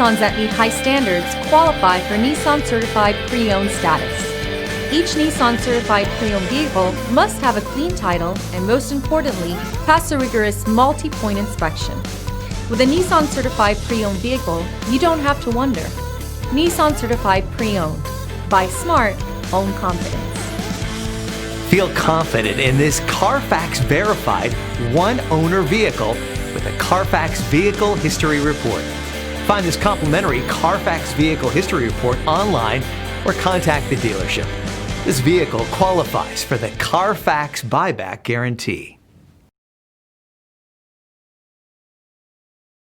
Nissans that meet high standards qualify for Nissan Certified Pre-Owned status. Each Nissan Certified Pre-Owned vehicle must have a clean title and, most importantly, pass a rigorous multi-point inspection. With a Nissan Certified Pre-Owned vehicle, you don't have to wonder. Nissan Certified Pre-Owned. Buy smart, own confidence. Feel confident in this Carfax verified one-owner vehicle with a Carfax Vehicle History Report. Find this complimentary Carfax Vehicle History Report online or contact the dealership. This vehicle qualifies for the Carfax Buyback Guarantee.